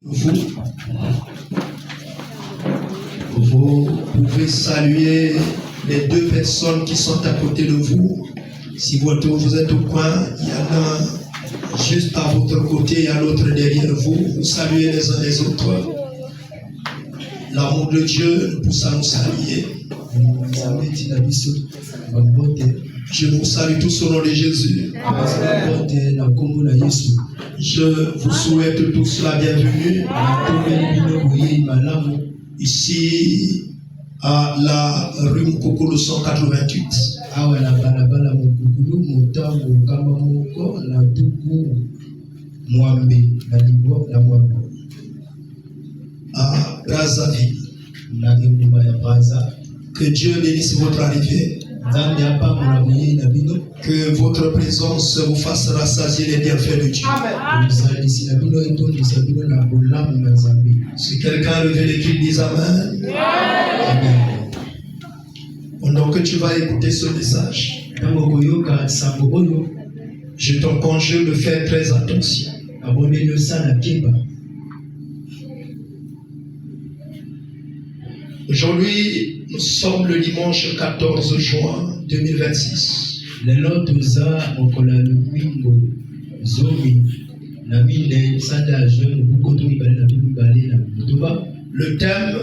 Vous pouvez saluer les deux personnes qui sont à côté de vous. Si vous êtes au coin, il y en a juste à votre côté, il y a l'autre derrière vous. Vous saluez les uns les autres. L'amour de Dieu nous pousse à nous saluer. Je vous salue tous au nom de Jésus. Je vous souhaite tous la bienvenue ici à la rue Mukokolo 188. À Brazzaville. Que Dieu bénisse votre arrivée. Que votre présence vous fasse rassasier les bienfaits de Dieu. Si quelqu'un a levé les pieds, dit Amen. Amen. Pendant que tu vas écouter ce message, je te conjure de faire très attention. Aujourd'hui, nous sommes le dimanche 14 juin 2026. Le thème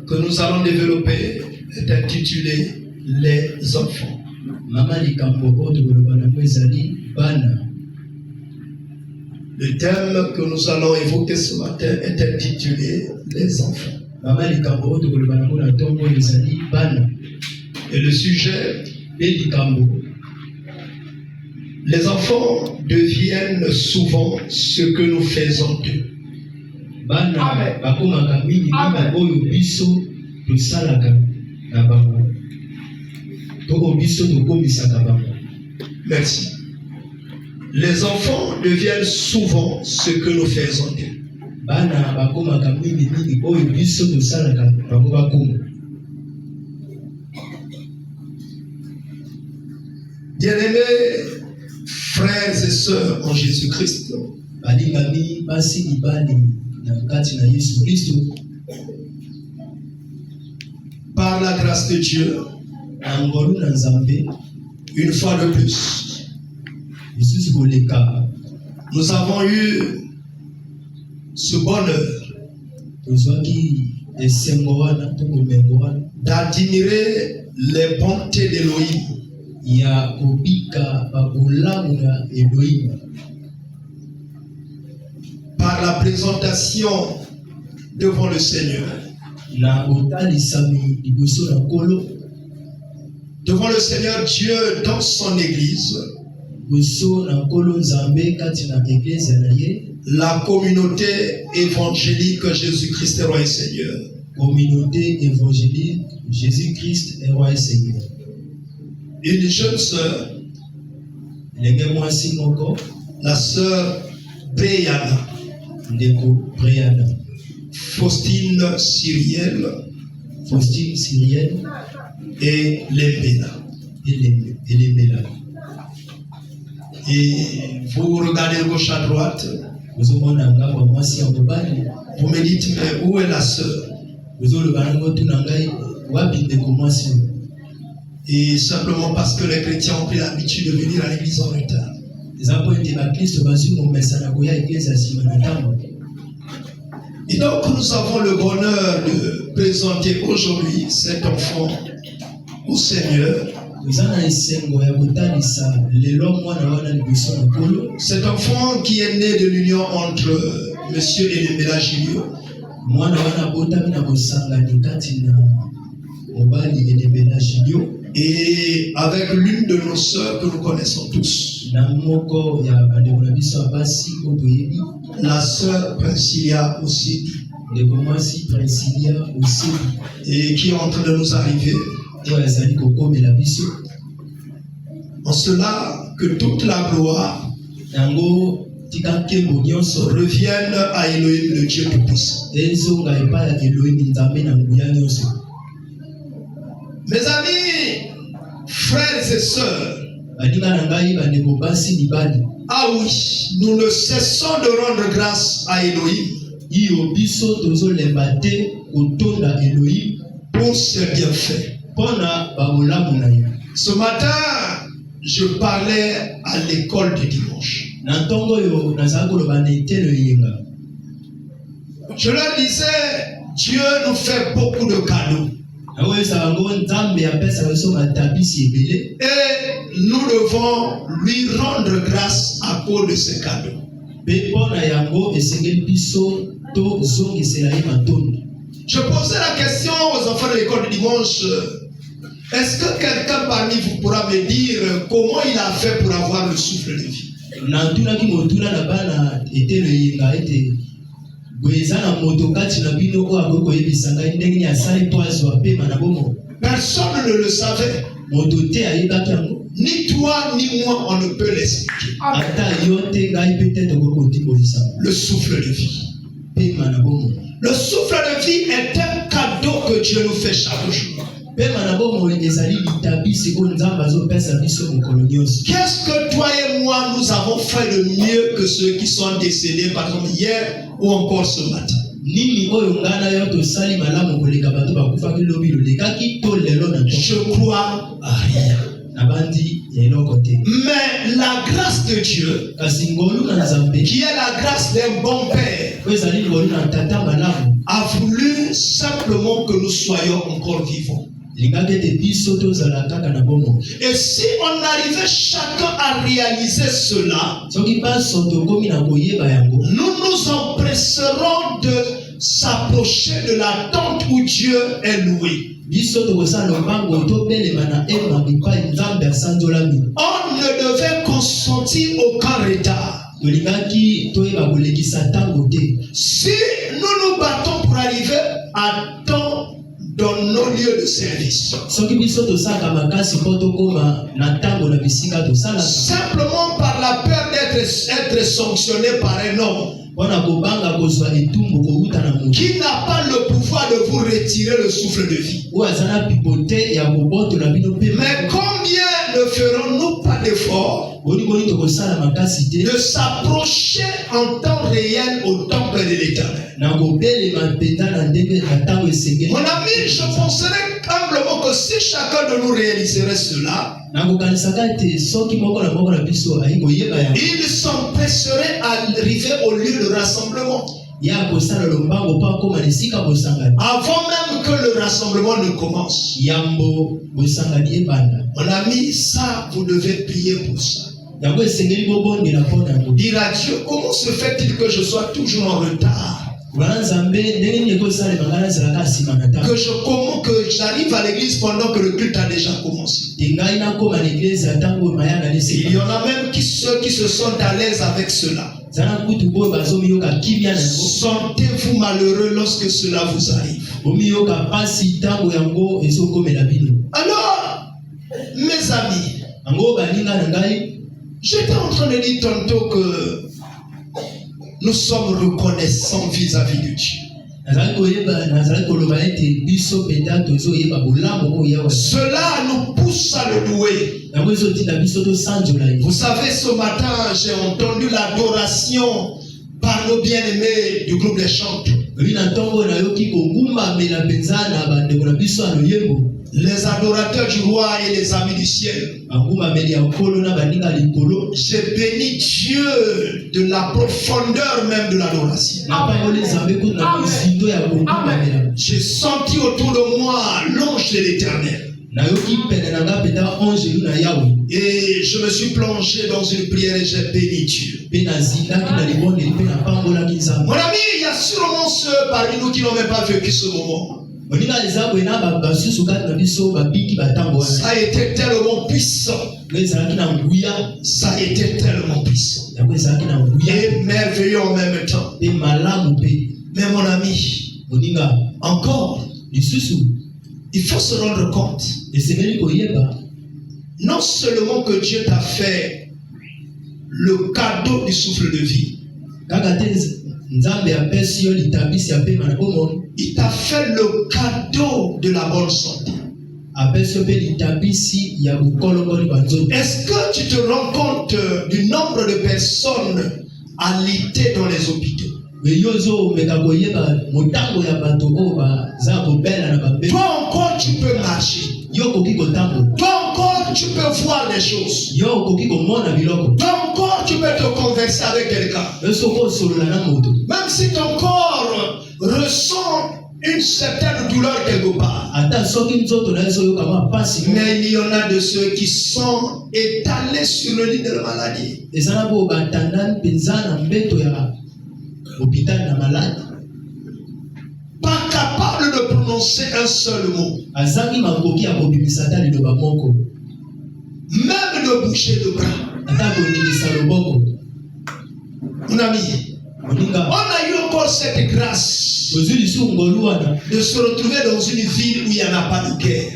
que nous allons développer est intitulé Les enfants. Le thème que nous allons évoquer ce matin est intitulé Les enfants. Et le sujet est les enfants deviennent souvent ce que nous faisons d'eux. Merci. Les enfants deviennent souvent ce que nous faisons d'eux. Bien-aimés frères et sœurs en Jésus-Christ, par la grâce de Dieu, une fois de plus, nous avons eu ce bonheur d'admirer les bontés d'Élohim. Par la présentation devant le Seigneur. Devant le Seigneur Dieu dans son église. La communauté évangélique Jésus-Christ est roi et Seigneur. Communauté évangélique Jésus-Christ est roi et Seigneur. Une jeune sœur, la sœur Brianna, Faustine Syrienne et Lembela. Et vous regardez gauche à droite, vous me dites, mais où est la sœur? Et simplement parce que les chrétiens ont pris l'habitude de venir à l'église en retard. Et donc nous avons le bonheur de présenter aujourd'hui cet enfant au Seigneur. Cet enfant qui est né de l'union entre Monsieur Elemela Julio et avec l'une de nos sœurs que nous connaissons tous, la sœur Princilia aussi, et qui est en train de nous arriver. En cela que toute la gloire revienne à Elohim, le Dieu Tout-Puissant. Mes amis, frères et sœurs, ah oui, nous ne cessons de rendre grâce à Elohim Iyo biso tozo lembate otonda Elohim pour ses bienfaits. pona babolamu na ye. Ce matin, je parlais à l'école du dimanche. Na ntongo yo nazala koloba na etelo yenga. Je leur disais, Dieu nous fait beaucoup de cadeaux. Et nous devons lui rendre grâce à cause de ces cadeaux. Je posais la question aux enfants de l'école du dimanche. Est-ce que quelqu'un parmi vous pourra me dire comment il a fait pour avoir le souffle de vie? Personne ne le savait. Ni toi ni moi on ne peut l'expliquer. Le souffle de vie. Le souffle de vie est un cadeau que Dieu nous fait chaque jour. Qu'est-ce que toi et moi nous avons fait de mieux que ceux qui sont décédés par exemple hier ou encore ce matin? Je crois à rien. Mais la grâce de Dieu, qui est la grâce d'un bon père, a voulu simplement que nous soyons encore vivants. Et si on arrivait chacun à réaliser cela, nous nous empresserons de s'approcher de la tente où Dieu est loué. On ne devait consentir aucun retard. Si nous nous battons pour arriver à temps dans nos lieux de service, simplement par la peur d'être sanctionné par un homme qui n'a pas le pouvoir de vous retirer le souffle de vie. Mais combien ne ferons-nous pas d'efforts de s'approcher en temps réel au temple de l'Éternel? Mon ami, je penserais humblement que si chacun de nous réaliserait cela, il s'empêcherait à arriver au lieu de rassemblement. Avant même que le rassemblement ne commence. Mon ami, ça, vous devez prier pour ça. Dire à Dieu, comment se fait-il que je sois toujours en retard? Que j'arrive à l'église pendant que le culte a déjà commencé. Il y en a même ceux qui se sentent à l'aise avec cela. Sentez-vous malheureux lorsque cela vous arrive. Alors, mes amis, j'étais en train de dire tantôt que nous sommes reconnaissants vis-à-vis de Dieu. Cela nous pousse à le louer. Vous savez, ce matin, j'ai entendu l'adoration par nos bien-aimés du groupe des chants. Les adorateurs du roi et les amis du ciel. J'ai béni Dieu de la profondeur même de l'adoration. J'ai senti autour de moi l'ange de l'Éternel. Et je me suis plongé dans une prière et j'ai béni Dieu. Mon ami, il y a sûrement ceux parmi nous qui n'ont même pas vécu ce moment. Ça a été tellement puissant. Ça a été tellement puissant. Et merveilleux en même temps. Mais mon ami, encore, il faut se rendre compte. Non seulement que Dieu t'a fait le cadeau du souffle de vie, il t'a fait le cadeau de la bonne santé. Est-ce que tu te rends compte du nombre de personnes alitées dans les hôpitaux? Toi encore tu peux marcher. Toi encore tu peux voir les choses. Toi encore tu peux te converser avec quelqu'un. Même si ton corps ressent une certaine douleur quelque part. Mais il y en a de ceux qui sont étalés sur le lit de la maladie. Pas capable de prononcer un seul mot. Même de bouger le bras. Mon ami, on a eu encore cette grâce de se retrouver dans une ville où il n'y en a pas de guerre.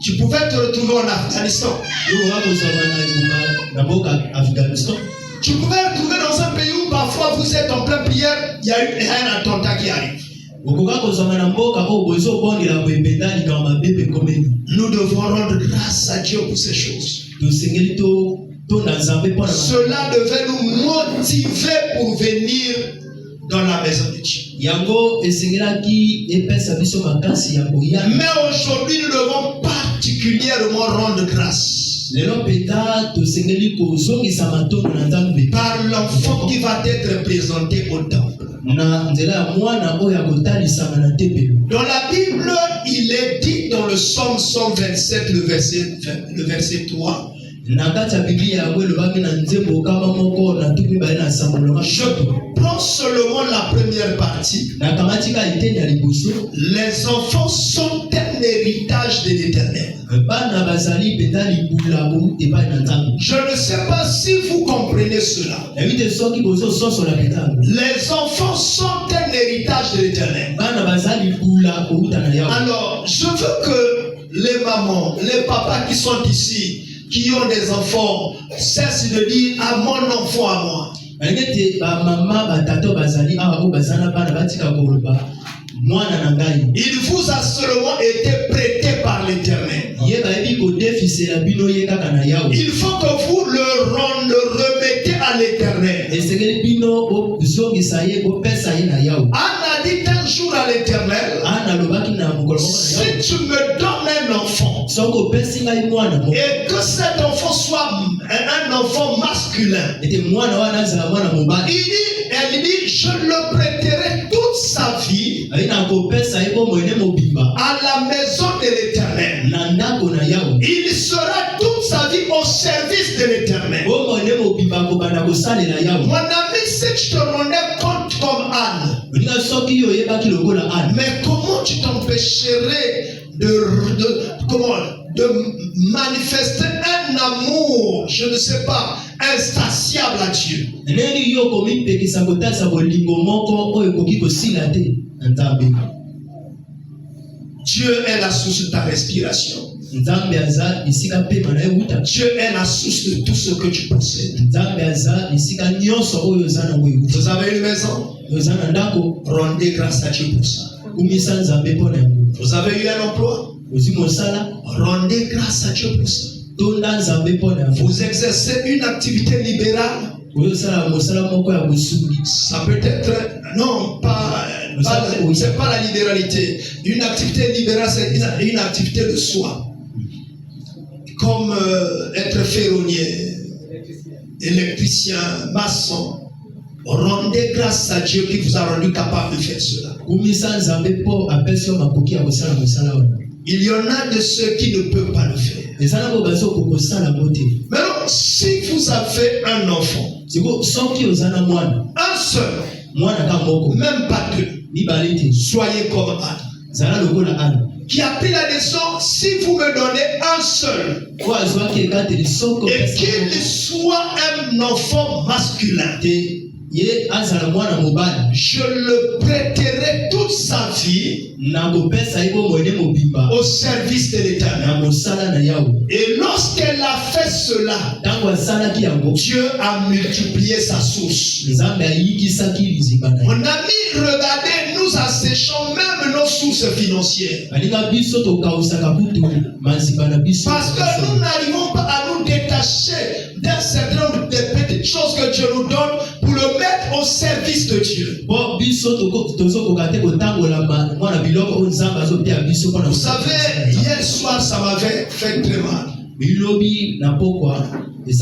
Tu pouvais te retrouver en Afghanistan. Tu pouvais te retrouver dans un pays où parfois vous êtes en pleine prière, il y a un attentat qui arrive. Nous devons rendre grâce à Dieu pour ces choses. Cela devait nous motiver pour venir dans la maison de Dieu. Mais aujourd'hui, nous devons particulièrement rendre grâce par l'enfant qui va être présenté au temple. Dans la Bible, il est dit dans le Psaume 127, le verset 3. Je prends seulement la première partie. Les enfants sont un héritage de l'Éternel. Je ne sais pas si vous comprenez cela. Les enfants sont un héritage de l'Éternel. Alors, je veux que les mamans, les papas qui sont ici, qui ont des enfants, cessent de dire à mon enfant à moi. Il vous a seulement été prêté par l'Éternel. Il faut que vous le remettez à l'Éternel. Anna dit un jour à l'Éternel, si tu me donnes un enfant et que cet enfant soit un enfant masculin, elle dit je le prêterai toute sa vie à la maison de l'Éternel. Il sera toute sa vie au service de l'Éternel. Mon ami, si tu te rendais compte comme Anne, mais comment tu t'empêcherais de manifester un amour, je ne sais pas, insatiable à Dieu? Dieu est la source de ta respiration. Dieu est la source de tout ce que tu possèdes. Vous avez une maison? Rendez grâce à Dieu pour ça. Vous avez eu un emploi? Rendez grâce à Dieu pour ça. Vous exercez une activité libérale? Ça peut être, non, c'est pas la libéralité. Une activité libérale, c'est une activité de soi. Comme être ferronnier, électricien, maçon. Rendez grâce à Dieu qui vous a rendu capable de faire cela. Il y en a de ceux qui ne peuvent pas le faire. Maintenant, si vous avez un enfant, un seul, même pas deux, soyez comme Anne, qui a pris la décision, si vous me donnez un seul, et qu'il soit un enfant masculin, je le prêterai toute sa vie au service de l'Éternel. Et lorsqu'elle a fait cela, Dieu a multiplié sa source. Mon ami, regardez, nous asséchons même nos sources financières. Parce que nous n'arrivons pas à nous détacher d'un certain nombre de petites petites choses que Dieu nous donne pour le mettre au service de Dieu. Vous savez, hier soir, ça m'avait fait très mal. Et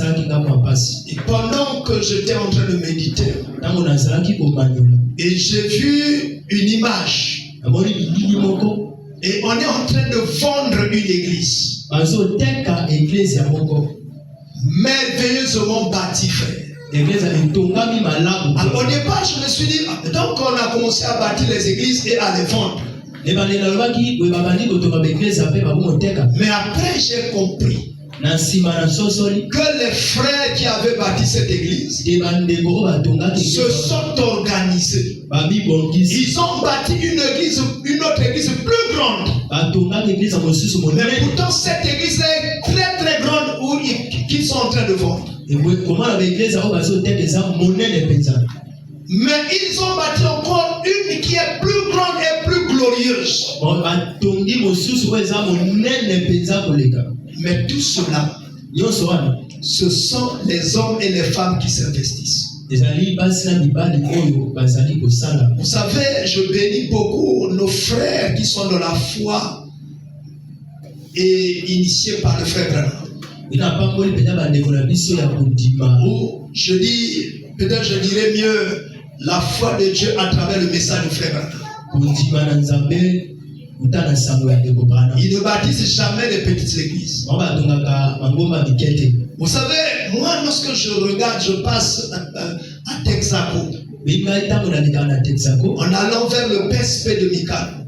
pendant que j'étais en train de méditer, et j'ai vu une image. Et on est en train de vendre une église. Merveilleusement bâti, frère. Alors, au départ, je me suis dit, donc on a commencé à bâtir les églises et à les vendre. Mais après, j'ai compris que les frères qui avaient bâti cette église se sont organisés. Ils ont bâti une autre église plus grande. Mais pourtant, cette église est très très grande qu'ils sont en train de vendre. Mais ils ont bâti encore une qui est plus grande et plus glorieuse. Mais tout cela, ce sont les hommes et les femmes qui s'investissent. Vous savez, je bénis beaucoup nos frères qui sont dans la foi et initiés par le frère Branham. Ou je dis, peut-être je dirais mieux, la foi de Dieu à travers le message du frère Branham. Ils ne bâtissent jamais les petites églises. Vous savez, moi lorsque je regarde, je passe à Texaco. En allant vers le PSP de Mikal.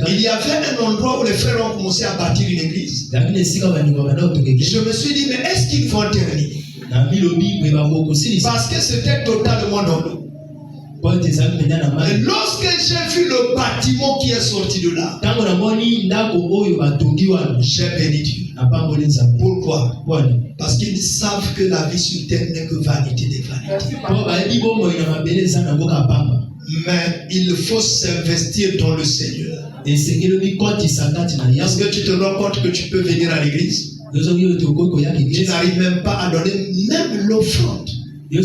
Il y avait un endroit où les frères ont commencé à bâtir une église. Je me suis dit, mais est-ce qu'ils vont terminer? Parce que c'était totalement dans l'eau. Et lorsque j'ai vu le bâtiment qui est sorti de là, j'ai béni Dieu. Pourquoi? Parce qu'ils savent que la vie sur terre n'est que vanité des vanités. Mais il faut s'investir dans le Seigneur. Est-ce que tu te rends compte que tu peux venir à l'église? Tu n'arrives même pas à donner même l'offrande. Et il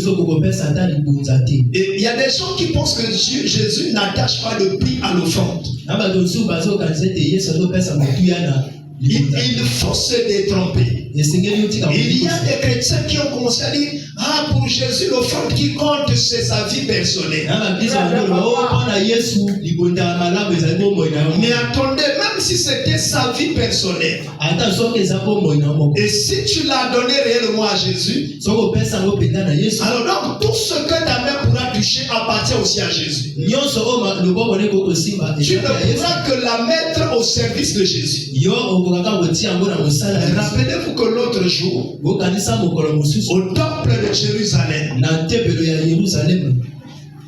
y a des gens qui pensent que Jésus n'attache pas de prix à l'offrande. Il faut se détromper. Il y a des chrétiens qui ont commencé à dire, ah, pour Jésus, l'offrande qui compte, c'est sa vie personnelle. Mais attendez, même si c'était sa vie personnelle, et si tu l'as donné réellement à Jésus, alors donc tout ce que ta main pourra toucher appartient aussi à Jésus. Tu ne pourras que la mettre au service de Jésus. Rappelez-vous que l'autre jour, au temple de Jérusalem,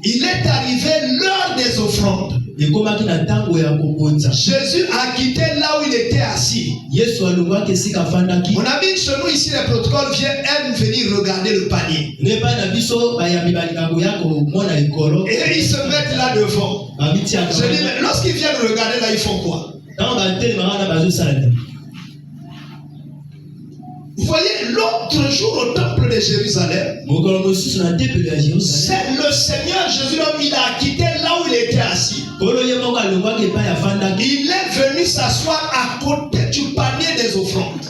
il est arrivé l'heure des offrandes. Jésus a quitté là où il était assis. Mon ami, chez nous ici, les protocoles aiment venir regarder le panier. Et ils se mettent là devant. Je dis, mais lorsqu'ils viennent regarder là, ils font quoi? Vous voyez, l'autre jour au temple de Jérusalem, c'est le Seigneur Jésus, il a quitté là où il était assis. Il est venu s'asseoir à côté du panier des offrandes.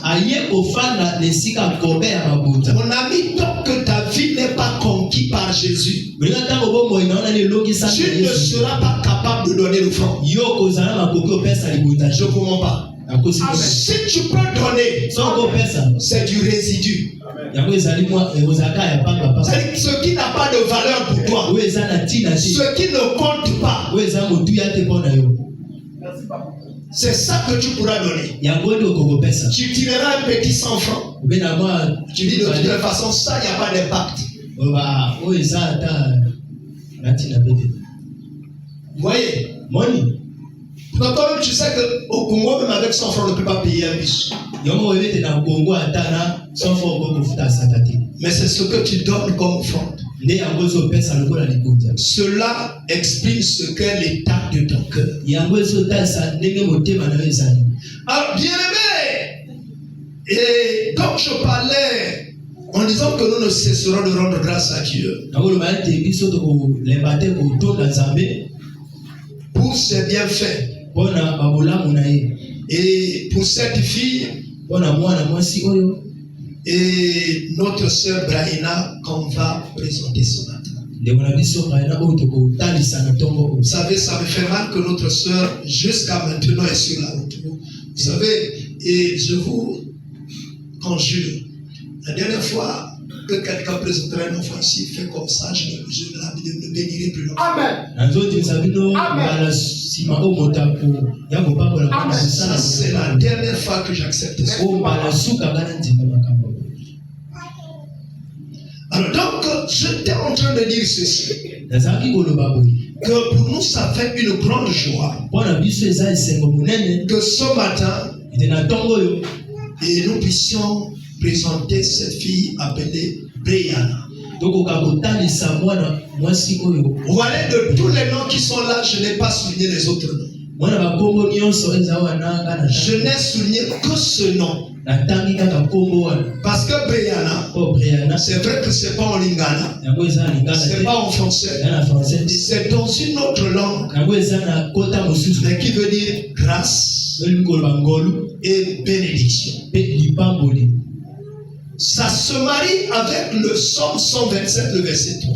Mon ami, tant que ta vie n'est pas conquise par Jésus, tu ne seras pas capable de donner l'offrande. Je ne comprends pas. Si tu peux donner, c'est du résidu. C'est-à-dire ce qui n'a pas de valeur pour toi, ce qui ne compte pas, c'est ça que tu pourras donner. Tu tireras un petit 100 francs. Tu dis de toute façon, ça, il n'y a pas d'impact. Vous voyez? Donc, tu sais qu'au Congo, même avec 100 francs, on ne peut pas payer un bus. Mais c'est ce que tu donnes comme offrande. Cela exprime ce qu'est l'état de ton cœur. Alors, bien aimé, et donc je parlais en disant que nous ne cesserons de rendre grâce à Dieu pour ses bienfaits. Et pour cette fille et notre sœur Brahina qu'on va présenter ce matin. Vous savez, ça me fait mal que notre sœur jusqu'à maintenant est sur la route. Vous savez, et je vous conjure, la dernière fois que quelqu'un présenterait un enfant ici, fait comme ça, je ne bénirai plus longtemps. Amen. Ça, c'est la dernière fois que j'accepte ça. Alors donc, j'étais en train de dire ceci, que pour nous ça fait une grande joie que ce matin, et nous puissions présenter cette fille appelée Brianna. Voilà de tous les noms qui sont là, je n'ai pas souligné les autres noms. Je n'ai souligné que ce nom. Parce que Brianna, c'est vrai que c'est pas en lingala, c'est pas en français, c'est dans une autre langue, mais qui veut dire grâce et bénédiction. Ça se marie avec le Psaume 127, le verset 3.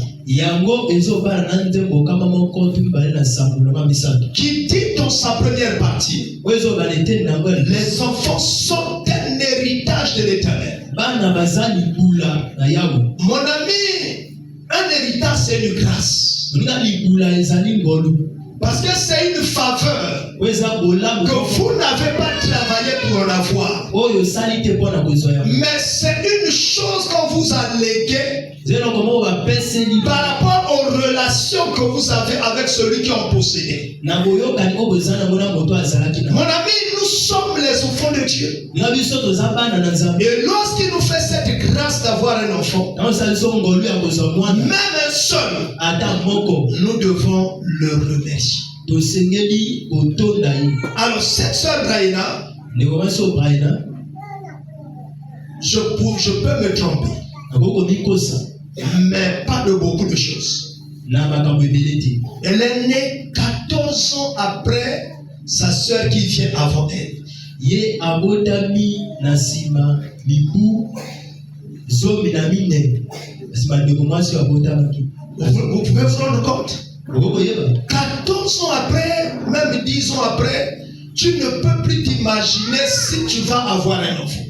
Qui dit dans sa première partie, les enfants sont un héritage de l'Éternel. Mon ami, un héritage c'est une grâce. Parce que c'est une faveur que vous n'avez pas travaillé pour en avoir. Mais c'est une chose qu'on vous a léguée par rapport aux relations que vous avez avec celui qui en possède. Mon ami, nous sommes les enfants de Dieu. Et lorsqu'il nous fait cette grâce d'avoir un enfant, même un seul, nous devons le remercier. Alors cette sœur Brahina, je peux me tromper, mais pas de beaucoup de choses. Elle est née 14 ans après sa sœur qui vient avant elle. Vous pouvez vous rendre compte? 14 ans après, même 10 ans après, tu ne peux plus t'imaginer si tu vas avoir un enfant.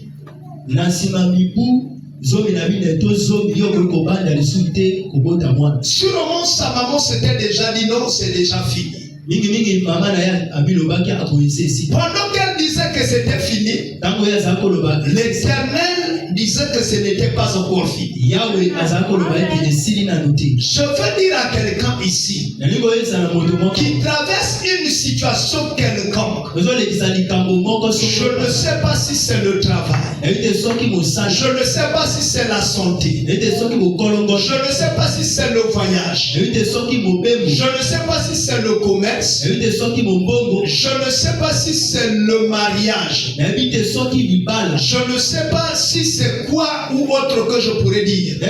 Sûrement sa maman s'était déjà dit non, c'est déjà fini. Pendant qu'elle disait que c'était fini, l'Éternel disait que ce n'était pas encore fini. Je veux dire à quelqu'un ici qui traverse une situation quelconque. Je ne sais pas si c'est le travail. Je ne sais pas si c'est la santé. Je ne sais pas si c'est le voyage. Je ne sais pas si c'est le commerce. Je ne sais pas si c'est le mariage. Je ne sais pas si c'est quoi ou autre que je pourrais dire. Et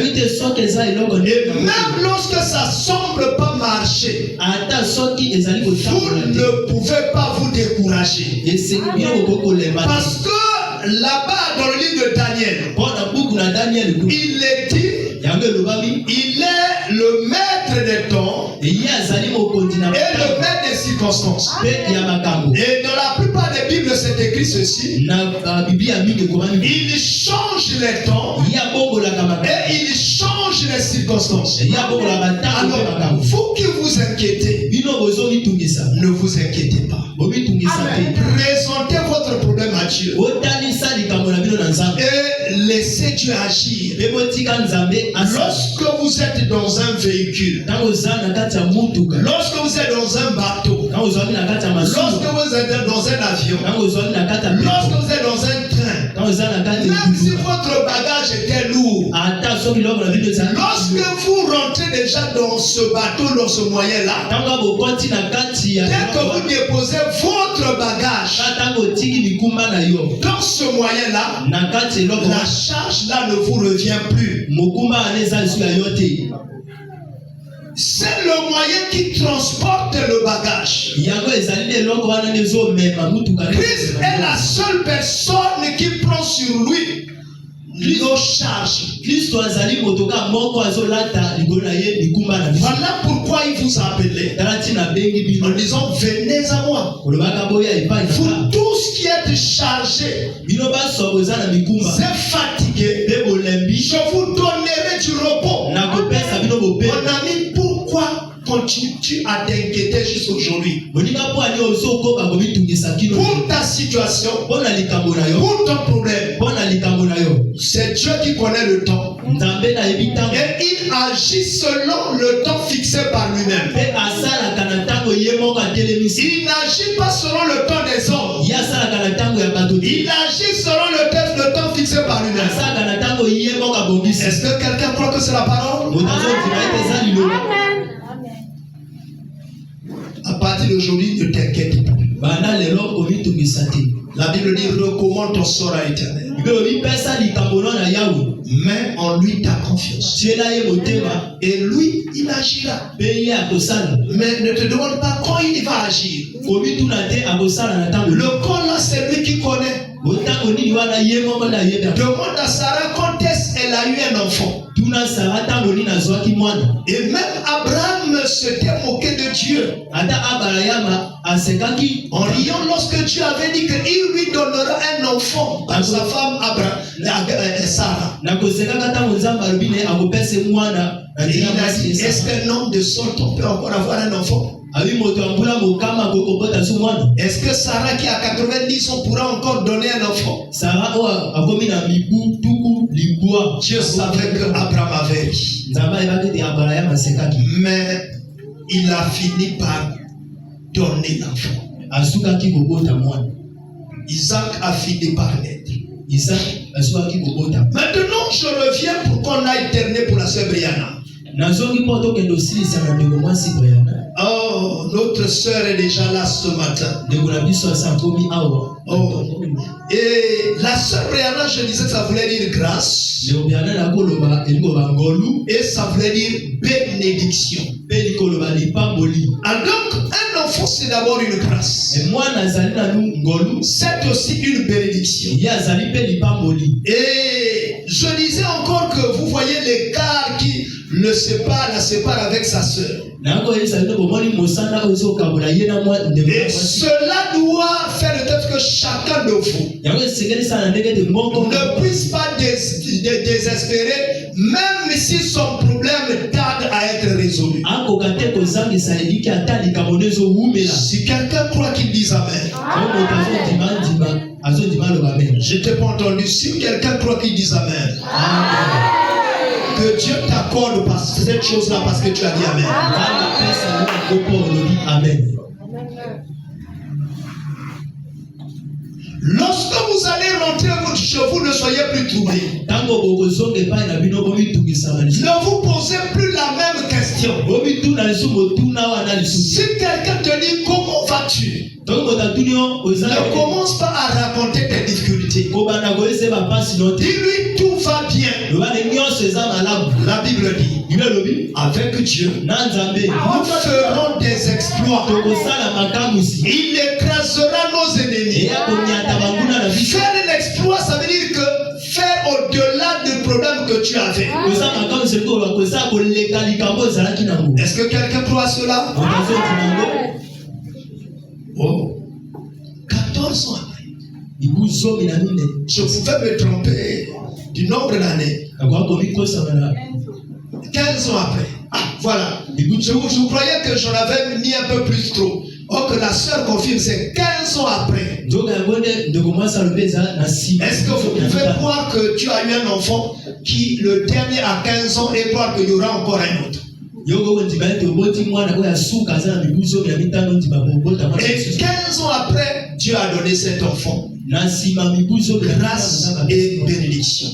même lorsque ça semble pas marcher, vous ne pouvez pas vous décourager. Parce que là-bas dans le livre de Daniel, il est dit, il est le maître des temps et le maître des circonstances. Et dans la plupart des Bibles, c'est écrit ceci. Il change les temps et il change les circonstances. Alors, vous qui vous inquiétez, ne vous inquiétez pas. Présentez votre problème à Dieu et laissez Dieu agir. Lorsque vous êtes dans un véhicule, lorsque vous êtes dans un bateau, lorsque vous êtes dans un avion, lorsque vous êtes dans un train, Même si votre bagage était lourd, lorsque vous rentrez déjà dans ce bateau, dans ce moyen-là, dès que vous déposez votre bagage dans ce moyen-là, la charge là ne vous revient plus. C'est le moyen qui transporte le bagage. Christ est la seule personne qui prend sur lui nos charges. Voilà pourquoi il vous a appelé en disant venez à moi. Vous tous qui êtes chargés, c'est fatigué, je vous donnerai du repos. Mon ami, pourquoi continues-tu à t'inquiéter jusqu'à aujourd'hui? Pour ta situation, pour ton problème, c'est Dieu qui connaît le temps. Et il agit selon le temps fixé par lui-même. Il n'agit pas selon le temps des hommes. Il agit selon le temps fixé par lui-même. Est-ce que quelqu'un croit que c'est la parole? À partir d'aujourd'hui, ne t'inquiète pas. La Bible dit recommande ton sort à l'Éternel. Mets en lui ta confiance. Et lui, il agira. Mais ne te demande pas quand il va agir. Le quand là, c'est lui qui connaît. Demande à Sarah quand est-ce qu'elle a eu un enfant. Et même Abraham s'était moqué de Dieu en riant lorsque Dieu avait dit qu'il lui donnera un enfant à sa femme Sarah. Et il a dit, est-ce qu'un homme de son temps peut encore avoir un enfant? Est-ce que Sarah qui a 90 ans pourra encore donner un enfant? Dieu savait que Abraham avait dit. Mais il a fini par donner l'enfant. Isaac a fini par naître. Maintenant, je reviens pour qu'on aille terner pour la sœur Brianna. Oh, notre sœur est déjà là ce matin. Oh. Et la sœur Brianna, je disais que ça voulait dire grâce. Et ça voulait dire bénédiction. Alors donc, un enfant, c'est d'abord une grâce. C'est aussi une bénédiction. Et je disais encore que vous voyez l'écart qui la sépare avec sa sœur. Et cela doit faire de tête que chacun de vous ne puisse pas désespérer, même si son problème tarde à être résolu. Si quelqu'un croit qu'il dise Amen. Je t'ai pas entendu. Si quelqu'un croit qu'il dise Amen. Que Dieu t'accorde cette chose-là parce que tu as dit Amen. Amen. Lorsque vous allez rentrer chez vous, ne soyez plus troublés. Ne vous posez plus la même question. Si quelqu'un te dit comment vas-tu, ne commence pas à raconter tes difficultés. Dis-lui tout va bien. La Bible dit, avec Dieu, nous ferons des exploits. Il écrasera nos ennemis. Faire un exploit, ça veut dire que faire au-delà du problème que tu avais. Est-ce que quelqu'un croit à cela? Oh, 14 ans après. Je pouvais me tromper du nombre d'années. 15 ans après. Ah, voilà. Je croyais que j'en avais mis un peu plus trop. Or que la sœur confirme, c'est 15 ans après. Est-ce que vous pouvez croire que tu as eu un enfant qui, le dernier a 15 ans, et croire qu'il y aura encore un autre? Et 15 ans après, Dieu a donné cet enfant. Grâce et bénédiction.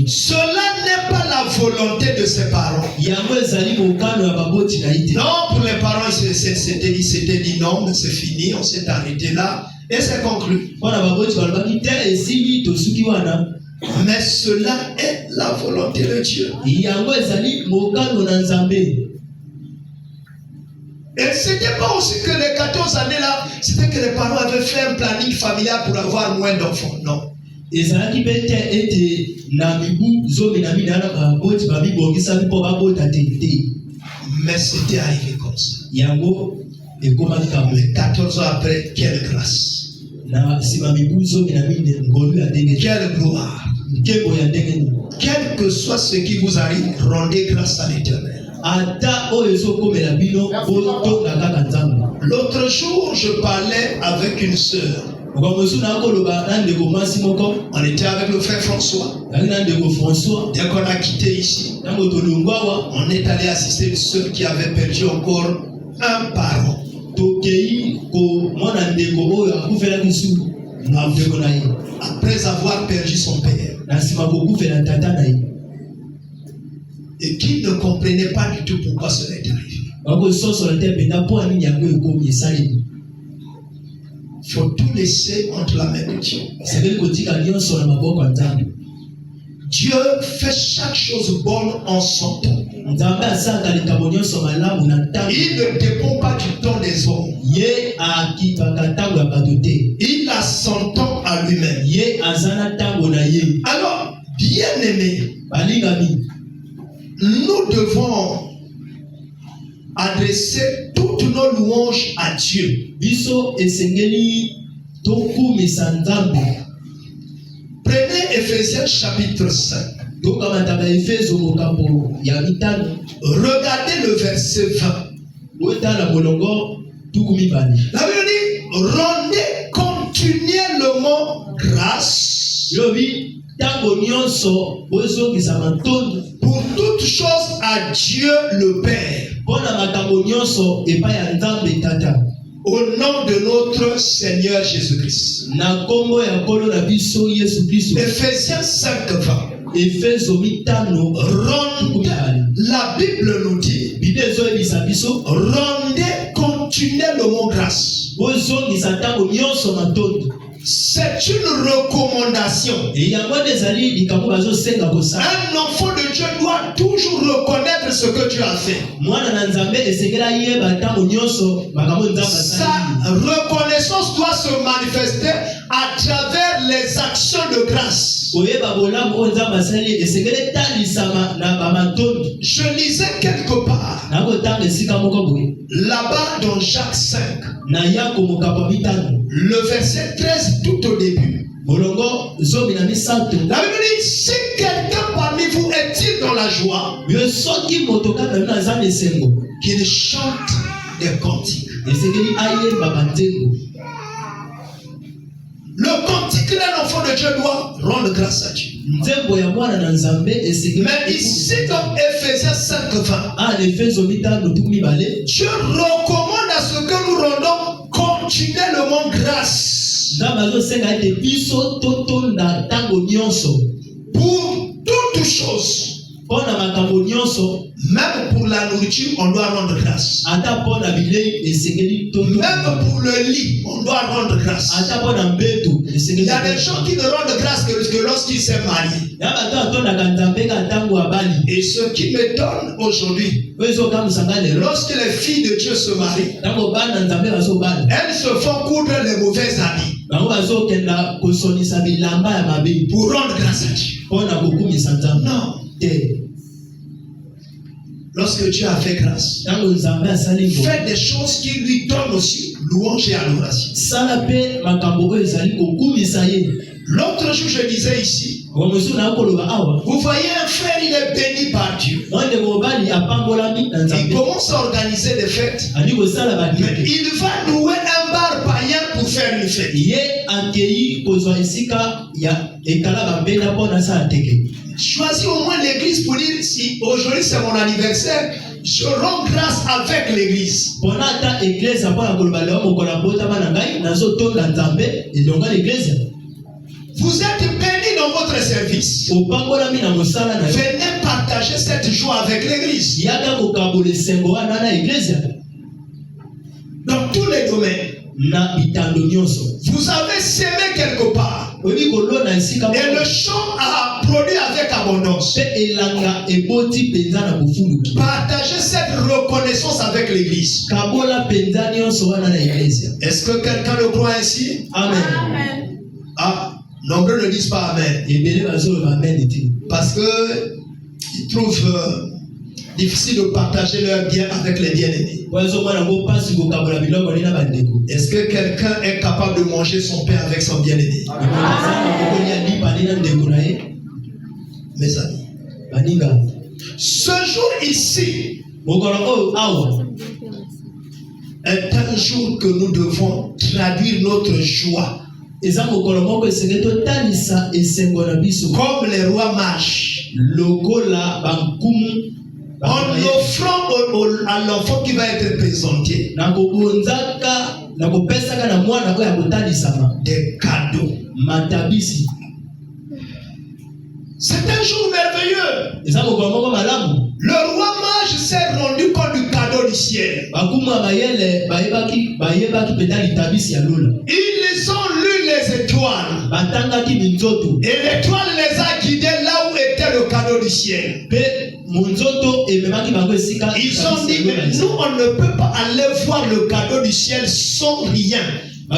Cela n'est pas la volonté de ses parents. Non, pour les parents, c'était dit non, mais c'est fini, on s'est arrêté là et c'est conclu. Mais cela est la volonté de Dieu. Et ce n'était pas aussi que les 14 années là, c'était que les parents avaient fait un planning familial pour avoir moins d'enfants. Non. Mais c'était arrivé comme ça. Mais 14 ans après, quelle grâce. Quelle gloire. Quel que soit ce qui vous arrive, rendez grâce à l'Éternel. L'autre jour, je parlais avec une sœur. On était avec le frère François. Dès qu'on a quitté ici, on est allé assister une sœur qui avait perdu encore un parent. Après avoir perdu son père. Et qui ne comprenait pas du tout pourquoi cela est arrivé. Il faut tout laisser entre la main de Dieu. Dieu fait chaque chose bonne en son temps. Il ne dépend pas du temps des hommes. Il a son temps à lui-même. Alors, bien-aimés, nous devons adresser toutes nos louanges à Dieu. Prenez Ephésiens chapitre 5. Regardez le verset 20. La Bible dit, rendez continuellement grâce pour toutes choses à Dieu le Père. Au nom de notre Seigneur Jésus-Christ. Ephésiens 5:20. La Bible nous dit, rendez continuellement grâce. C'est une recommandation. Un enfant de Dieu doit toujours reconnaître ce que Dieu a fait. Sa reconnaissance doit se manifester à travers les actions de grâce. Je lisais quelque part, là-bas dans Jacques 5, le verset 13 tout au début. La Bible dit, si quelqu'un parmi vous est-il dans la joie, qu'il chante des cantiques. Le cantique d'un enfant de Dieu doit rendre grâce à Dieu. Mais ici dans Ephésiens 5:20, Dieu recommande à ce que nous rendons continuellement grâce pour toutes choses. Même pour la nourriture, on doit rendre grâce. Même pour le lit, on doit rendre grâce. Il y a des gens qui ne rendent grâce que lorsqu'ils s'est mariés. Et ce qui m'étonne aujourd'hui, lorsque les filles de Dieu se marient, elles se font coudre les mauvais habits pour rendre grâce à Dieu. Non. Lorsque Dieu a fait grâce, faites des choses qui lui donnent aussi louange et adoration. L'autre jour, je disais ici, vous voyez un frère, il est béni par Dieu. Il commence à organiser des fêtes. Mais il va louer un bar païen pour faire une fête. Choisis au moins l'église pour dire, si aujourd'hui c'est mon anniversaire, je rends grâce avec l'église. Bonata église apana kolobala mokola bota bana ngai nazo tonda nzambe elonga l'église. Vous êtes bénis dans votre service. Opambola mina mosala na Venez partager cette joie avec l'église. yaka kokabole sengo wana na église. Dans tous les domaines. Na bitando nyonso. Vous avez semé quelque part. Obi kolona isika. Et le champ a produit avec abondance. Pe elanga eboti penza na bofuluki. Partagez cette reconnaissance avec l'église. Kabola penza nyonso wana na église. Est-ce que quelqu'un le croit ainsi? Amen. Amen. Ah, nombreux ne disent pas amen. Ebele bazo amen eti. Parce que ils trouvent difficile de partager leur bien avec les bien-aimés. Est-ce que quelqu'un est capable de manger son pain avec son bien-aimé? Mes amis, ce jour ici est un jour que nous devons traduire notre joie. Comme les rois mages, en offrant à l'enfant qui va être présenté des cadeaux. C'est un jour merveilleux. Le roi mage s'est rendu compte du cadeau du ciel. Ils ont lu les étoiles. Et l'étoile les a guidés là où était le cadeau du ciel. Ils ont dit, mais nous on ne peut pas aller voir le cadeau du ciel sans rien. Et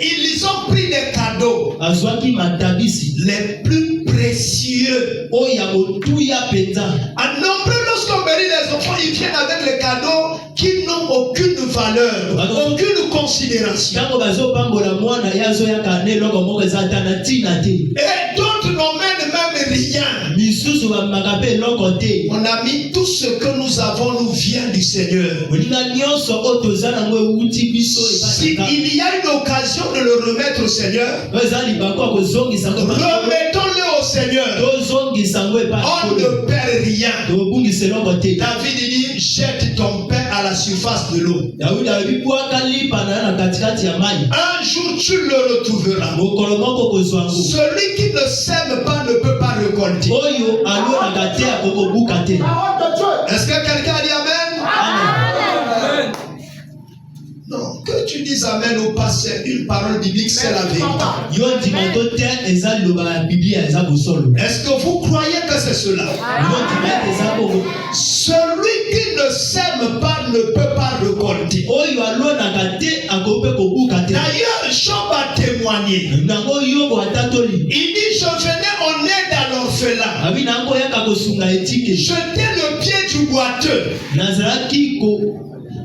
ils ont pris des cadeaux les plus précieux. À nombreux, lorsqu'on bénit les enfants, ils viennent avec les cadeaux qui n'ont aucune valeur, aucune considération. Et d'autres n'emmènent même rien. Mon ami, tout ce que nous avons nous vient du Seigneur. S'il y a une occasion de le remettre au Seigneur, remettons-le au Seigneur. On ne perd rien. David dit, jette ton pain à la surface de l'eau. Un jour tu le retrouveras. Celui qui ne sème pas ne peut pas récolter. Est-ce que quelqu'un dit amen? Amen. Non, que tu dises amen ou pas, c'est une parole biblique, c'est la vérité. Est-ce que vous croyez que c'est cela? Celui qui ne sème pas ne peut pas récolter. D'ailleurs, Job a témoigné. Il dit, je venais en aide à l'orphelin. Jeter le pied du boiteux.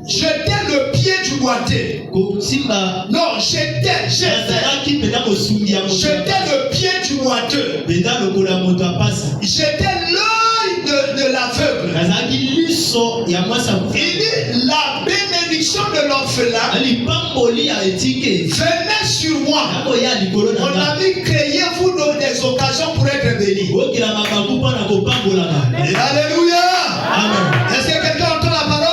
Jeter le pied du boiteux. Non, jeter le pied du boiteux. Jeter l'œil de l'aveugle. Il dit, la bénédiction de l'orphelin venez sur moi. Mon ami, créez-vous des occasions pour être béni. Alléluia. Est-ce que quelqu'un entend la parole?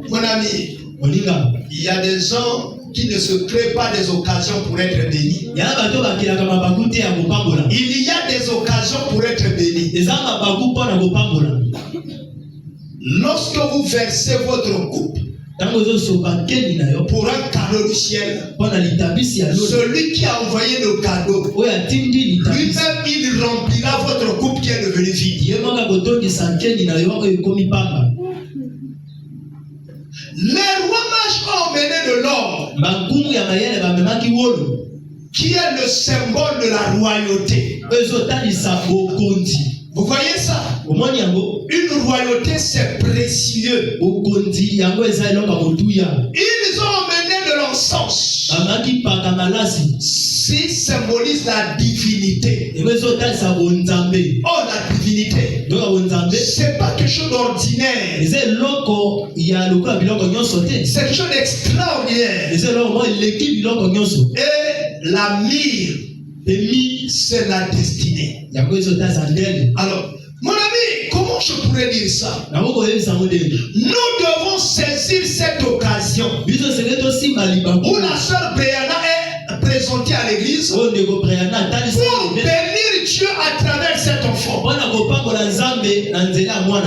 Mon ami, il y a des gens qui ne se créent pas des occasions pour être bénis. Il y a des occasions pour être bénis. Lorsque vous versez votre coupe pour un cadeau du ciel, celui qui a envoyé le cadeau, lui-même il remplira votre coupe qui est devenue vide. Les rois mages ont emmené de l'or, qui est le symbole de la royauté. Vous voyez ça? Une royauté, c'est précieux. Ils ont emmené de l'encens. Qui symbolise la divinité. Oh, la divinité. C'est pas quelque chose d'ordinaire. C'est quelque chose d'extraordinaire. Et la myrrhe, c'est la destinée. Alors, mon ami, comment je pourrais dire ça? Nous devons saisir cette occasion où la sœur Brianna est présentée à l'église pour bénir Dieu à travers cet enfant.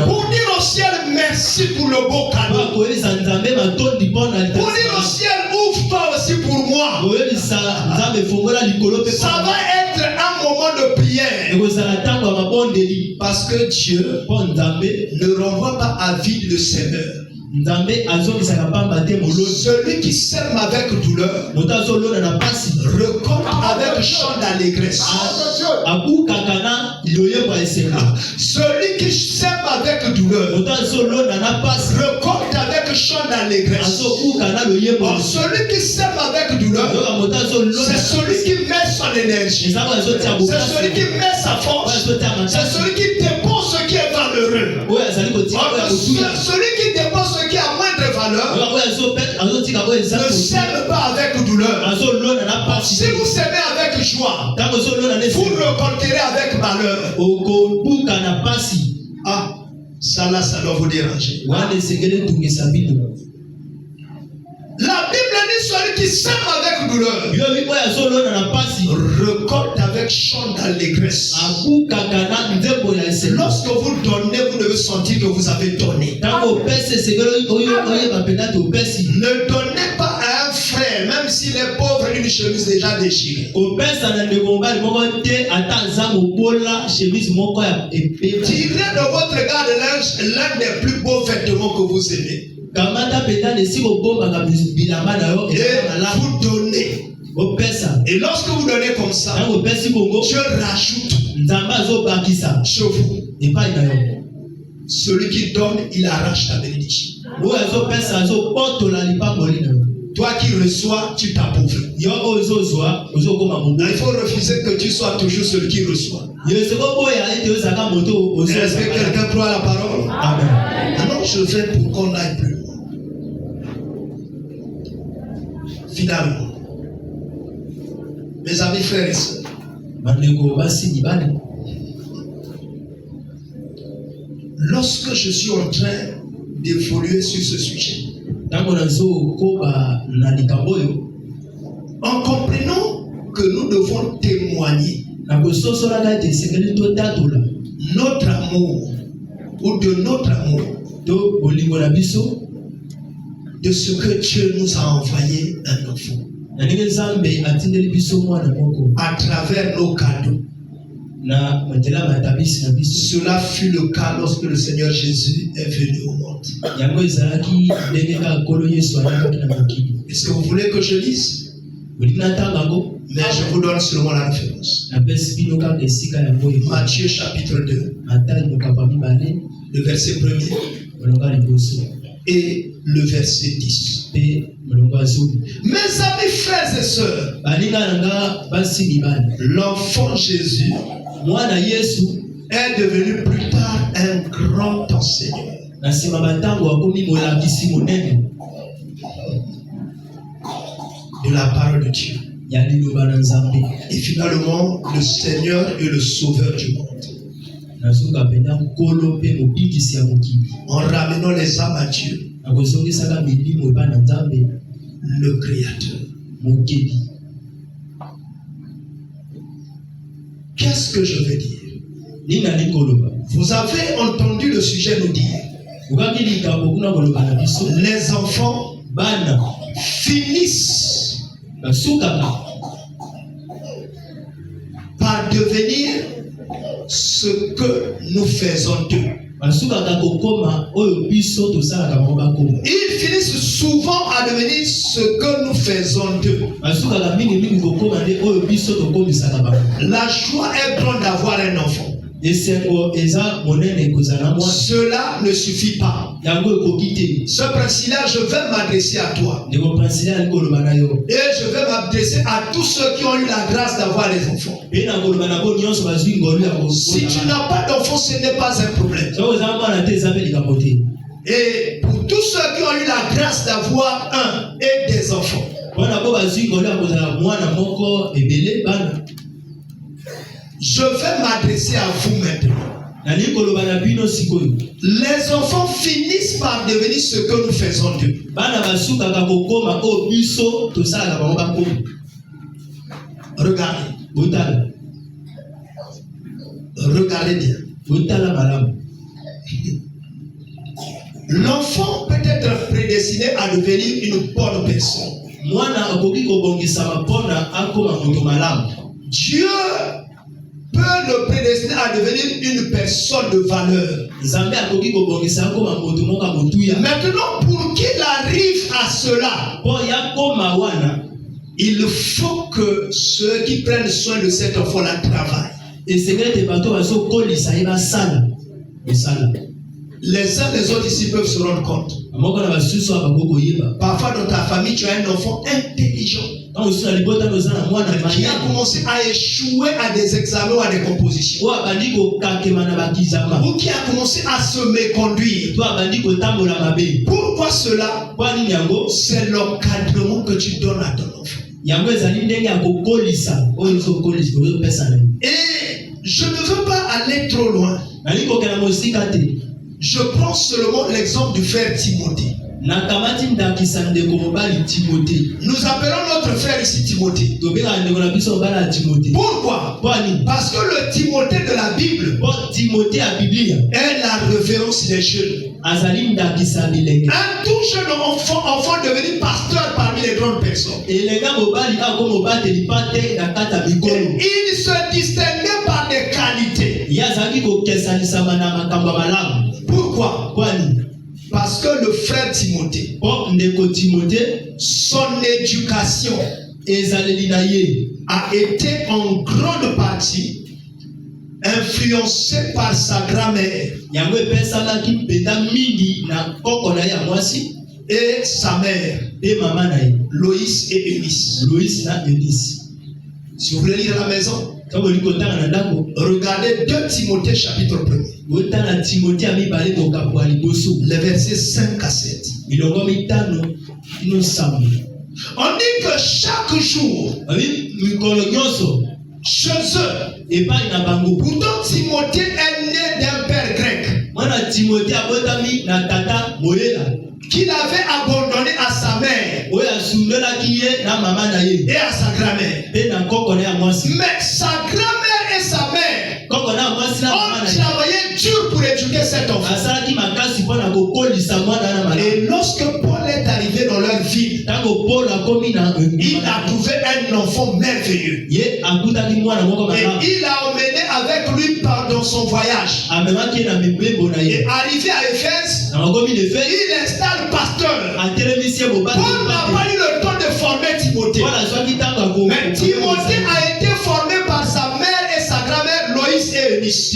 Pour dire au ciel merci pour le beau cadeau. Pour dire au ciel ouvre-toi aussi pour moi. Ça va être un moment de prière. Parce que Dieu ne renvoie pas à vide le Seigneur. Celui qui sème avec douleur récolte avec chant d'allégresse. Celui qui sème avec douleur récolte avec chant d'allégresse. Celui qui sème avec douleur, c'est celui qui met son énergie, c'est celui qui met sa force, c'est celui qui dépose ce qui est valeureux. Celui qui dépose ce qui a moindre valeur ne sème pas avec douleur. Si vous s'aimez avec joie, vous récolterez avec valeur. Ah, ça là, ça doit vous déranger. La Bible dit celui qui sème avec douleur récolte avec chant d'allégresse. Lorsque vous donnez, vous devez sentir que vous avez donné. Ne donnez pas à un frère, même s'il est pauvre, une chemise déjà déchirée. Tirez de votre garde l'un des plus beaux vêtements que vous aimez. Et vous donnez. Et lorsque vous donnez comme ça, Dieu rajoute chez vous. Celui qui donne, il arrache ta bénédiction. Toi qui reçois, tu t'appauvris. Il faut refuser que tu sois toujours celui qui reçoit. Est-ce que quelqu'un croit à la parole? Amen. Alors je vais pour qu'on aille plus loin. Finalement, mes amis frères et sœurs, lorsque je suis en train d'évoluer sur ce sujet, en comprenant que nous devons témoigner notre amour ou de notre amour de ce que Dieu nous a envoyé un enfant à travers nos cadeaux. Cela fut le cas lorsque le Seigneur Jésus est venu au monde. Est-ce que vous voulez que je lise? Mais je vous donne seulement la référence. Matthieu chapitre 2, le verset 1er et le verset 10. Mes amis frères et sœurs, l'enfant Jésus est devenu plus tard un grand enseigneur. De la parole de Dieu. Et finalement, le Seigneur est le sauveur du monde. En ramenant les âmes à Dieu, le Créateur. Qu'est-ce que je veux dire? Vous avez entendu le sujet nous dire: les enfants finissent par devenir ce que nous faisons d'eux. Ils finissent souvent à devenir ce que nous faisons d'eux. La joie est grande d'avoir un enfant. Cela ne suffit pas. Ce principe-là, je vais m'adresser à toi. Et je vais m'adresser à tous ceux qui ont eu la grâce d'avoir les enfants. Si tu n'as pas d'enfants, ce n'est pas un problème. Et pour tous ceux qui ont eu la grâce d'avoir un et des enfants, Je vais m'adresser à vous maintenant. Les enfants finissent par devenir ce que nous faisons d'eux. Regardez. Regardez bien. L'enfant peut être prédestiné à devenir une bonne personne. Dieu peut le prédestiner à devenir une personne de valeur. Maintenant, pour qu'il arrive à cela, il faut que ceux qui prennent soin de cet enfant-là travaillent. Les uns les autres ici peuvent se rendre compte. Parfois dans ta famille, tu as un enfant intelligent qui a commencé à échouer à des examens ou à des compositions. Ou qui a commencé à se méconduire. Pourquoi cela? C'est l'encadrement que tu donnes à ton enfant. Et je ne veux pas aller trop loin. Je prends seulement l'exemple du frère Timothée. Nous appelons notre frère ici Timothée. Pourquoi? Parce que le Timothée de la Bible est la référence des jeunes. Un tout jeune enfant devenu pasteur parmi les grandes personnes. Et il se distinguait par des qualités. Pourquoi? Parce que le frère Timothée, son éducation a été en grande partie influencée par sa grand-mère et sa mère, Loïs et Eunice. Si vous voulez lire à la maison, regardez 2 Timothée chapitre 1. Les versets 5 à 7. On dit que chaque jour, chez eux, pourtant Timothée est né d'un père grec qu'il avait abandonné à sa mère et à sa grand-mère. Mais sa grand-mère et sa mère ont travaillé dur pour éduquer cet enfant. Et lorsque Paul est arrivé dans leur ville, il a trouvé un enfant merveilleux. Et il l'a emmené avec lui pendant son voyage. Et arrivé à Éphèse, il installe pasteur. Paul n'a pas eu le temps de former Timothée. Mais Timothée a été formé par sa mère et sa grand-mère Loïs et Eunice.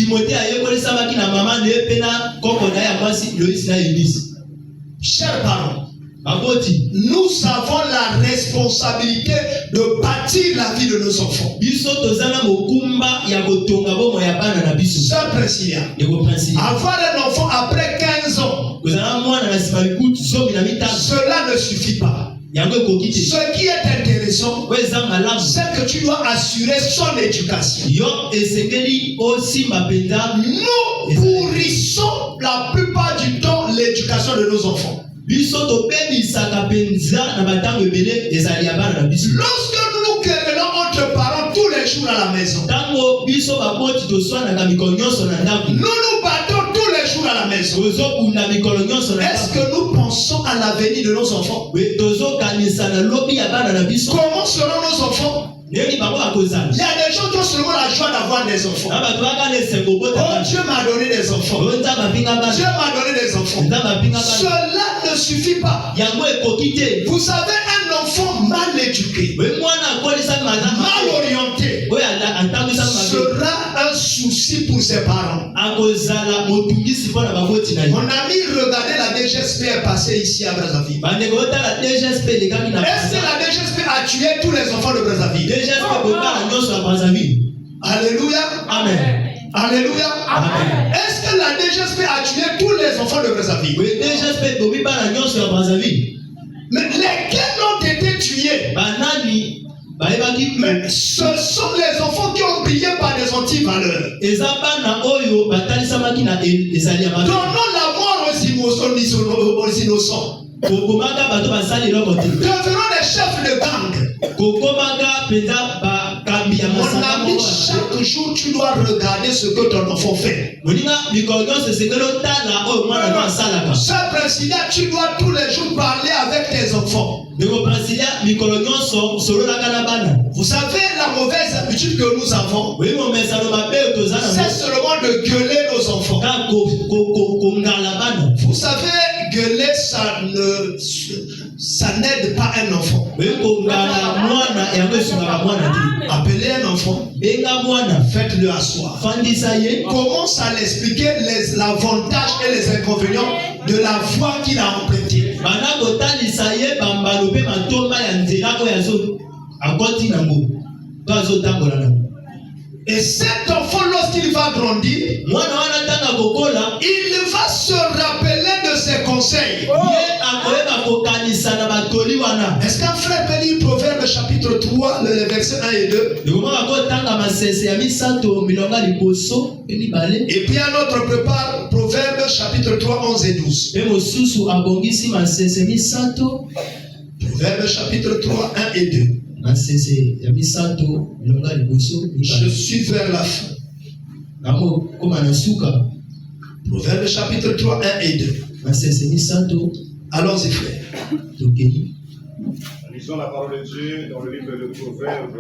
Chers parents, nous avons la responsabilité de bâtir la vie de nos enfants. Sœur Priscilla, avoir un enfant après 15 ans, cela ne suffit pas. Ce qui est intéressant, c'est que tu dois assurer son éducation. Nous pourrissons la plupart du temps l'éducation de nos enfants. Lorsque nous nous querellons entre parents tous les jours à la maison, nous nous battons tous les jours à la maison. Est-ce que nous pensons à l'avenir de nos enfants? Comment seront nos enfants? Il y a des gens qui ont seulement la joie d'avoir des enfants. Oh, Dieu m'a donné des enfants. Dieu m'a donné des enfants. Cela ne suffit pas. Vous avez un enfant mal éduqué, mal orienté, sera un souci pour ses parents. Mon ami, regardez la DGSP est passée ici à Brazzaville. Est-ce que la DGSP a tué tous les enfants de Brazzaville? Alléluia. Amen. Alléluia. Amen. Est-ce que la DGSP a tué tous les enfants de Brazzaville? Mais lesquels ont été tués? Mais ce sont les enfants qui ont brillé par des antivaleurs. Donnons la mort aux innocents. Devenons les chefs de gang. Mon ami, chaque jour tu dois regarder ce que ton enfant fait. Sœur Priscilla, tu dois tous les jours parler avec tes enfants. Vous savez la mauvaise habitude que nous avons, c'est seulement de gueuler nos enfants. Vous savez, gueuler, ça n'aide pas un enfant. Appelez un enfant, faites-le asseoir. Commence à l'expliquer les avantages et les inconvénients de la voie qu'il a empruntée. Et cet enfant, lorsqu'il va grandir, il va se rappeler de ses conseils. Est-ce qu'un frère peut lire Proverbe chapitre 3, les versets 1 et 2? Et puis un autre prépare Proverbe chapitre 3, 11 et 12. Proverbe chapitre 3, 1 et 2. Je suis vers la fin. Proverbe chapitre 3, 1 et 2. Allons-y, frère. Lisons la parole de Dieu dans le livre de Proverbes,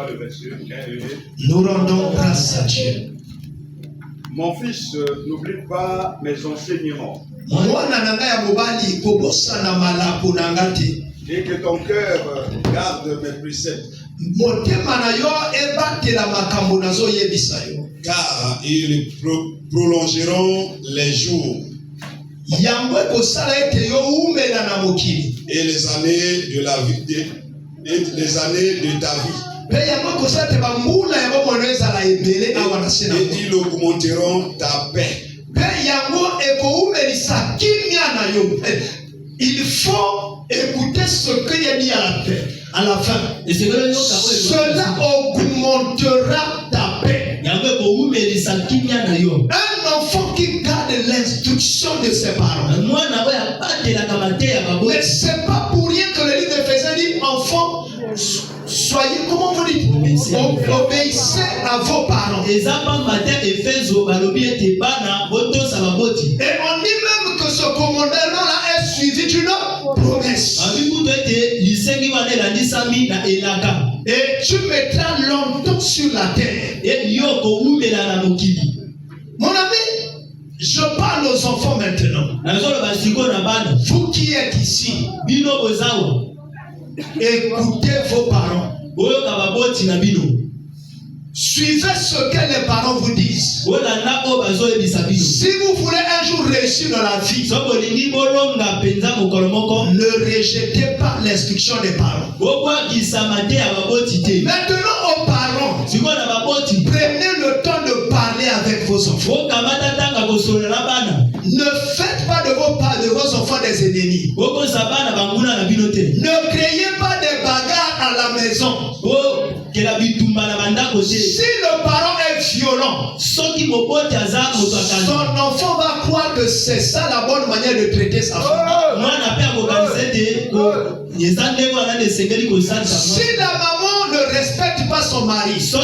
le verset 1 et 2. Nous rendons grâce à Dieu. Mon fils, n'oublie pas mes enseignements. Et que ton cœur garde mes préceptes. Car ils prolongeront les jours et les années de la vie et les années de ta vie. Et ils augmenteront ta paix. Il faut écouter ce qu'il y a dit à la fin. Cela augmentera ta paix. Un enfant qui garde l'instruction de ses parents. Mais c'est pas pour rien que le livre d'Éphésiens dit, enfants, soyez, comment vous dites, obéissez à vos parents. Et on dit même que ce commandement-là est suivi d'une promesse. Et tu mettras longtemps sur la terre. Mon ami, je parle aux enfants maintenant. Vous qui êtes ici, écoutez vos parents. Suivez ce que les parents vous disent. Si vous voulez un jour réussir dans la vie, ne rejetez pas l'instruction des parents. Maintenant aux parents, prenez le temps de parler avec vos enfants. Ne faites pas de vos enfants des ennemis. Ne créez pas des bagarres à la maison. Si le parent est violent, son enfant va croire que c'est ça la bonne manière de traiter sa femme. Si la maman ne respecte pas son mari, ta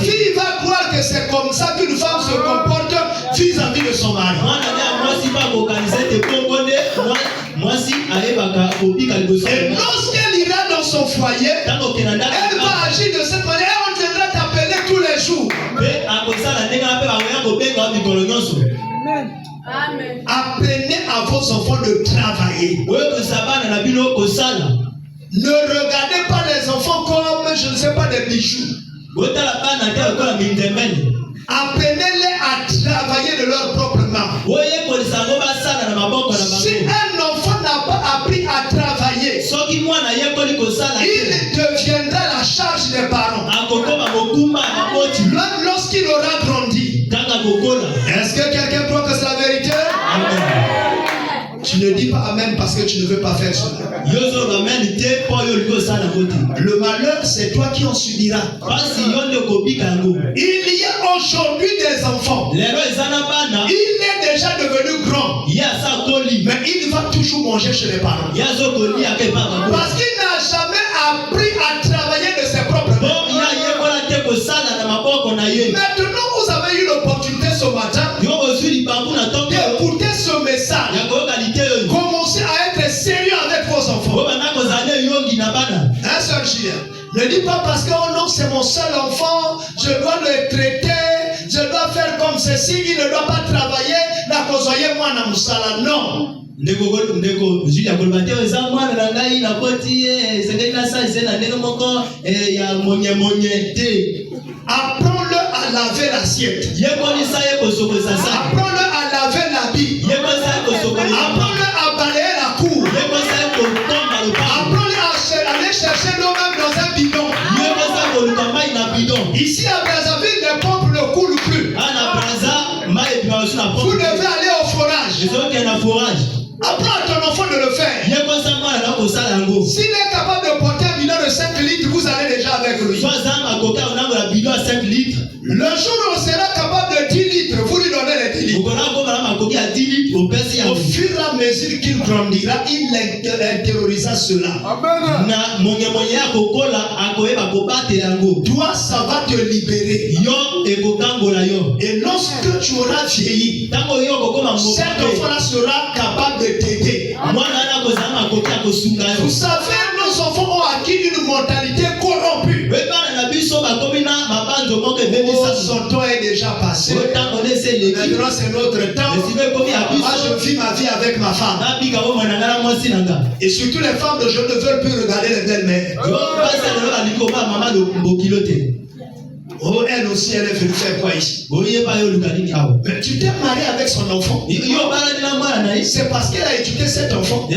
fille va croire que c'est comme ça qu'une femme se comporte vis-à-vis de son mari. Et lorsqu'elle ira dans son foyer, elle va agir de cette manière. On viendra t'appeler tous les jours. Amen. Apprenez à vos enfants de travailler. Ne regardez pas les enfants comme, je ne sais pas, des bijoux. Apprenez-les à travailler de leurs propres mains. Si un enfant n'a pas appris à travailler, il deviendra la charge des parents. Même lorsqu'il aura grandi. Est-ce que quelqu'un croit que c'est la vérité? Amen. Tu ne dis pas amen parce que tu ne veux pas faire cela. Le malheur, c'est toi qui en subiras. Il y a aujourd'hui des enfants. Il est déjà devenu grand. Mais il va toujours manger chez les parents. Parce qu'il n'a jamais appris à travailler de ses propres mains. Maintenant, vous avez eu l'opportunité ce matin d'écouter ce message. Commencez à être sérieux avec vos enfants. Hein, sœur Julien? Ne dis pas parce que oh non, c'est mon seul enfant, je dois le traiter, je dois faire comme ceci, il ne doit pas travailler. Non. Apprends-le à laver l'assiette. Apprends-le à laver l'habit. Apprends-le à balayer la cour. Apprends-le à aller chercher l'eau même dans un bidon. Ici à Brazzaville, les pompes ne coulent plus. Vous devez aller au forage. Apprends à ton enfant de le faire. S'il est capable de porter un bidon de 5 litres, vous allez déjà avec lui. Le jour où on sera capable de 10 litres, vous lui donnez les 10 litres. Au fur et à mesure qu'il grandira, il intériorisera cela. Toi, ça va te libérer. Et lorsque tu auras vieilli, cet enfant-là sera capable de t'aider. Vous savez, nos enfants ont acquis une mentalité corrompue. Son temps est déjà passé. Maintenant, c'est notre temps. Moi, je vis ma vie avec ma femme. Et surtout, les femmes de jeunes ne veulent plus regarder les belles-mères. Oh, elle aussi, elle est venue faire quoi ici? Mais tu t'es marié avec son enfant. C'est parce qu'elle a éduqué cet enfant.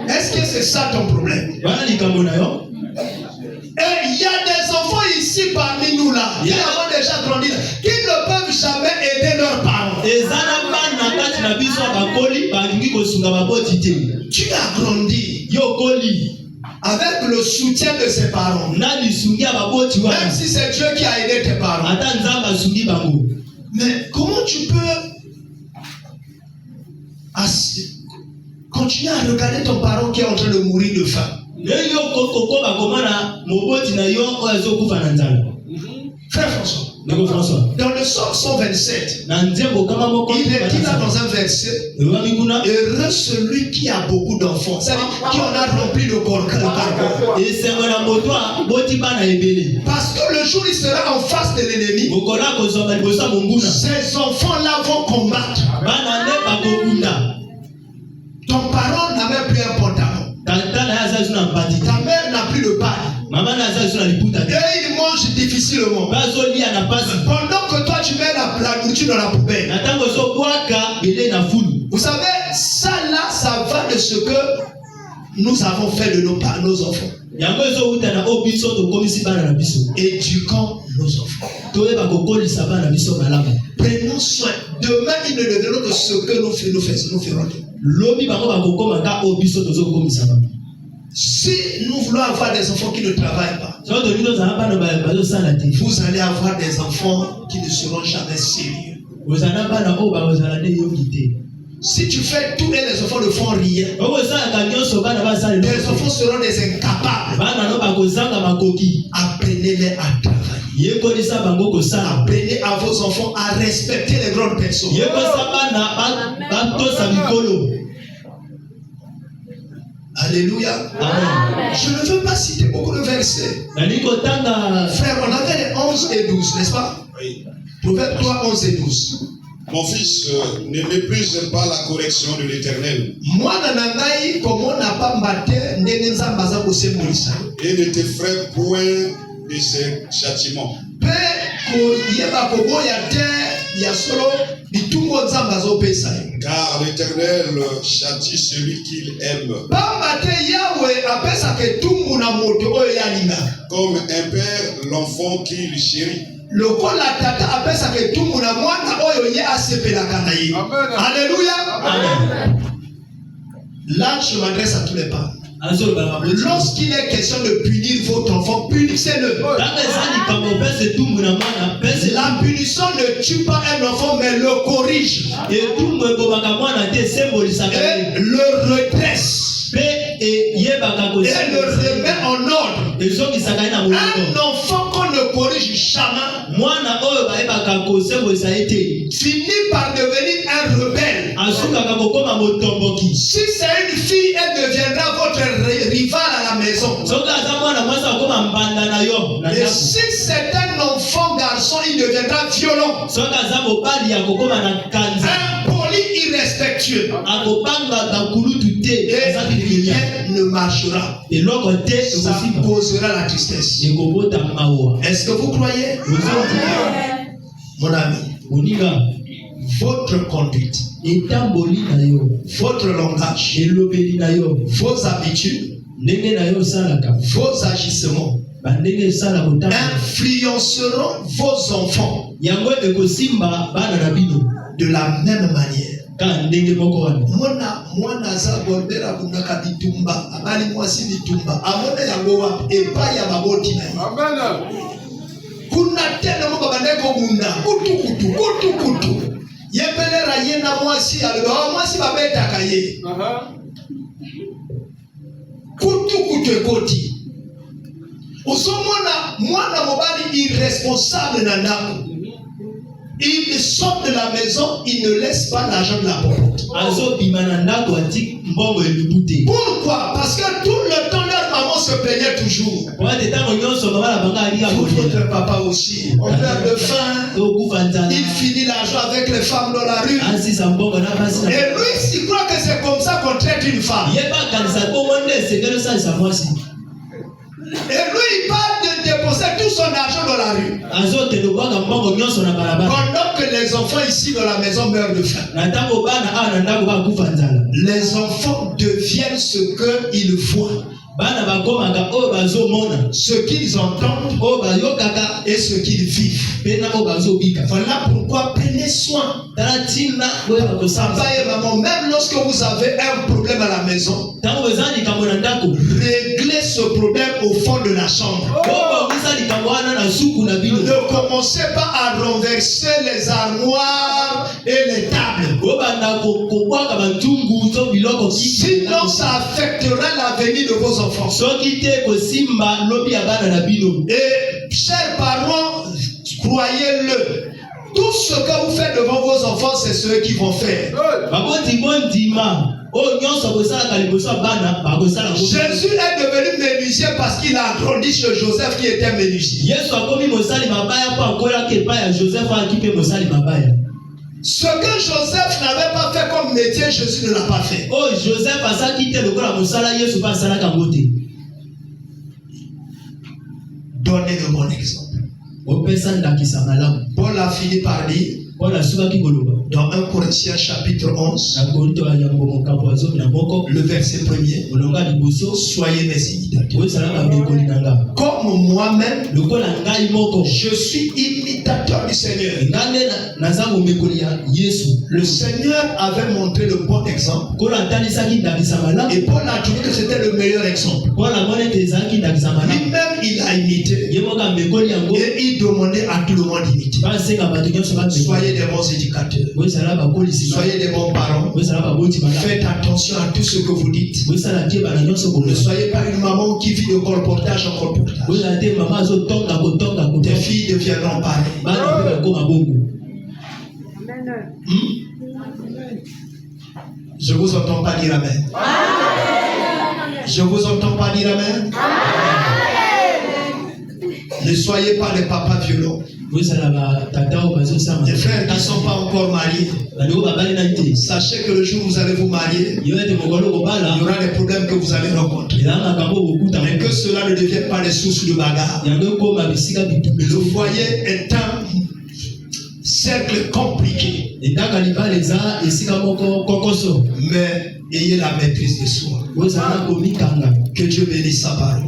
Est-ce que c'est ça ton problème? Et il y a des enfants ici parmi nous là qui ont déjà grandi, qui ne peuvent jamais aider leurs parents. Tu as grandi avec le soutien de ses parents. Même si c'est Dieu qui a aidé tes parents. Mais comment tu peux continuer à regarder ton parent qui est en train de mourir de faim? Frère François, dans le Psaume 127, il est dit là dans un verset, heureux celui qui a beaucoup d'enfants, c'est-à-dire qui en a rempli le corps. Parce que le jour où il sera en face de l'ennemi, ces enfants-là vont combattre. Ton parent n'a même plus un pantalon. Ta mère n'a plus de paille. Et il mange difficilement. Pendant que toi tu mets la nourriture dans la poubelle. Vous savez, ça là, ça va de ce que nous avons fait de nos enfants. Éduquons nos enfants. Prenons soin. Demain, ils ne deviendront que ce que nous ferons. Si nous voulons avoir des enfants qui ne travaillent pas, vous allez avoir des enfants qui ne seront jamais sérieux. Si tu fais tout et les enfants ne font rien, les enfants seront des incapables. Apprenez-les à travailler. Apprenez à vos enfants à respecter les grandes personnes. Alléluia. Amen. Je ne veux pas citer beaucoup de versets. Frère, on avait les 11 et 12, n'est-ce pas? Oui. Proverbe 3, 11 et 12. Mon fils, ne méprise pas la correction de l'Éternel. Et ne t'effraie point de ses châtiments. Car l'Éternel châtie celui qu'il aime. Comme un père l'enfant qu'il chérit. Alléluia. Amen. Là, je m'adresse à tous les parents. Lorsqu'il est question de punir votre enfant, punissez-le. La punition ne tue pas un enfant, mais le corrige. Et le redresse. Et le remet en ordre. Un enfant qu'on ne corrige jamais finit par devenir un rebelle. Si c'est une fille, elle deviendra votre rival à la maison. Et si c'est un enfant garçon, il deviendra violent. Impoli, irrespectueux. Et rien ne marchera. Ça causera la tristesse. Est-ce que vous croyez? Mon ami, votre conduite, votre langage, vos habitudes, vos agissements influenceront vos enfants de la même manière. Mwana za goldera kunaka bitumba abali mwasi bitumba amona yango wapi epa ya baboti na amen. Kuna tena mo babandeko bunda kutu yepelera yena mwasi aleba mwasi babeta kaye kutu ekoti usomona mwana mobali irresponsable na ndako. Il sort de la maison, il ne laisse pas l'argent de la porte. Pourquoi? Parce que tout le temps leur maman se plaignait toujours. Votre papa aussi, on meurt de faim. Il finit l'argent avec les femmes dans la rue. Et lui, il croit que c'est comme ça qu'on traite une femme. Et lui, il parle de déposer tout son argent dans la rue. Pendant que les enfants ici dans la maison meurent de faim. Les enfants deviennent ce qu'ils voient. Ce qu'ils entendent et ce qu'ils vivent. Voilà pourquoi prenez soin. Papa et maman, même lorsque vous avez un problème à la maison, réglez ce problème au fond de la chambre. Ne commencez pas à renverser les armoires et les tables. Sinon ça affectera l'avenir de vos enfants. Et chers parents, croyez-le, tout ce que vous faites devant vos enfants, c'est ce qu'ils vont faire. Jésus est devenu menuisier parce qu'il a grandi chez Joseph qui était menuisier. Ce que Joseph n'avait pas fait comme métier, Jésus ne l'a pas fait. Donnez le bon exemple. Paul a fini par dire dans 1 Corinthiens chapitre 11, le verset 1er, soyez mes imitateurs. Comme moi-même, je suis imitateur du Seigneur. Le Seigneur avait montré le bon exemple. Et Paul a trouvé que c'était le meilleur exemple. Lui-même, il a imité. Et il demandait à tout le monde d'imiter. Soyez des bons éducateurs. Soyez des bons parents. Faites attention à tout ce que vous dites. Ne soyez pas une maman qui vit de colportage en colportage. Tes filles deviendront pareilles. Je vous entends pas dire amen. Je vous entends pas dire amen. Ne soyez pas les papas violents. Les frères qui ne sont pas encore mariés, sachez que le jour où vous allez vous marier, il y aura des problèmes que vous allez rencontrer. Mais que cela ne devienne pas des sources de bagarre. Le foyer est un cercle compliqué. Etaka libala eza esika moko kokoso. Mais ayez la maîtrise de soi. Ozala komikanga. Que Dieu bénisse sa parole.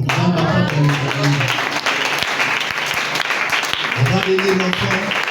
On va bénir l'enfant.